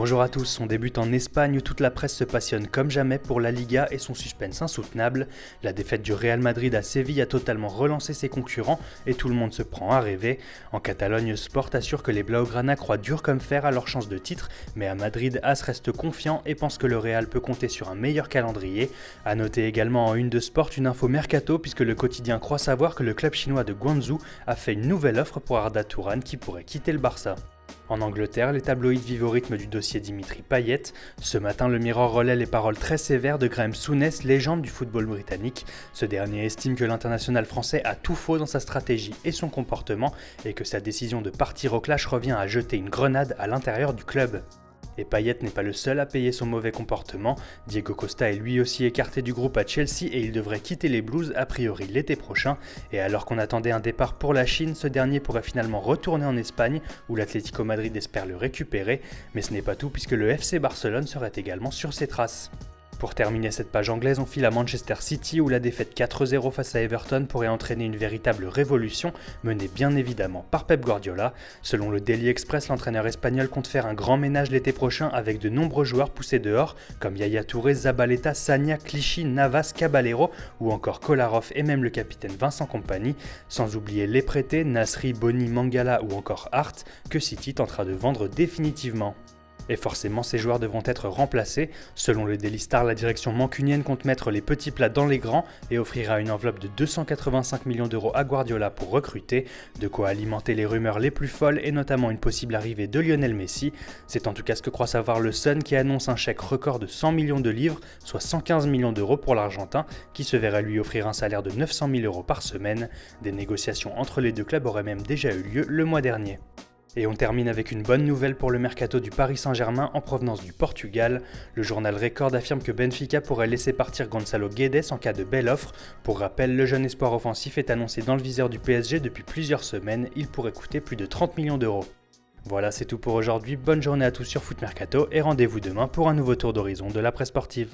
Bonjour à tous, on débute en Espagne où toute la presse se passionne comme jamais pour la Liga et son suspense insoutenable. La défaite du Real Madrid à Séville a totalement relancé ses concurrents et tout le monde se prend à rêver. En Catalogne, Sport assure que les Blaugrana croient dur comme fer à leur chance de titre, mais à Madrid, As reste confiant et pense que le Real peut compter sur un meilleur calendrier. A noter également en une de Sport une info mercato puisque le quotidien croit savoir que le club chinois de Guangzhou a fait une nouvelle offre pour Arda Turan qui pourrait quitter le Barça. En Angleterre, les tabloïds vivent au rythme du dossier Dimitri Payet. Ce matin, le Mirror relaie les paroles très sévères de Graham Souness, légende du football britannique. Ce dernier estime que l'international français a tout faux dans sa stratégie et son comportement et que sa décision de partir au clash revient à jeter une grenade à l'intérieur du club. Et Payet n'est pas le seul à payer son mauvais comportement. Diego Costa est lui aussi écarté du groupe à Chelsea et il devrait quitter les Blues a priori l'été prochain. Et alors qu'on attendait un départ pour la Chine, ce dernier pourrait finalement retourner en Espagne où l'Atlético Madrid espère le récupérer. Mais ce n'est pas tout puisque le FC Barcelone serait également sur ses traces. Pour terminer cette page anglaise, on file à Manchester City où la défaite 4-0 face à Everton pourrait entraîner une véritable révolution, menée bien évidemment par Pep Guardiola. Selon le Daily Express, l'entraîneur espagnol compte faire un grand ménage l'été prochain avec de nombreux joueurs poussés dehors, comme Yaya Touré, Zabaleta, Sagna, Clichy, Navas, Caballero ou encore Kolarov et même le capitaine Vincent Kompany, sans oublier les prêtés, Nasri, Boni, Mangala ou encore Hart, que City tentera de vendre définitivement. Et forcément, ces joueurs devront être remplacés. Selon le Daily Star, la direction mancunienne compte mettre les petits plats dans les grands et offrira une enveloppe de 285 millions d'euros à Guardiola pour recruter, de quoi alimenter les rumeurs les plus folles et notamment une possible arrivée de Lionel Messi. C'est en tout cas ce que croit savoir le Sun qui annonce un chèque record de 100 millions de livres, soit 115 millions d'euros pour l'Argentin, qui se verrait lui offrir un salaire de 900 000 euros par semaine. Des négociations entre les deux clubs auraient même déjà eu lieu le mois dernier. Et on termine avec une bonne nouvelle pour le mercato du Paris Saint-Germain en provenance du Portugal. Le journal Record affirme que Benfica pourrait laisser partir Gonçalo Guedes en cas de belle offre. Pour rappel, le jeune espoir offensif est annoncé dans le viseur du PSG depuis plusieurs semaines. Il pourrait coûter plus de 30 millions d'euros. Voilà, c'est tout pour aujourd'hui. Bonne journée à tous sur Foot Mercato et rendez-vous demain pour un nouveau tour d'horizon de la presse sportive.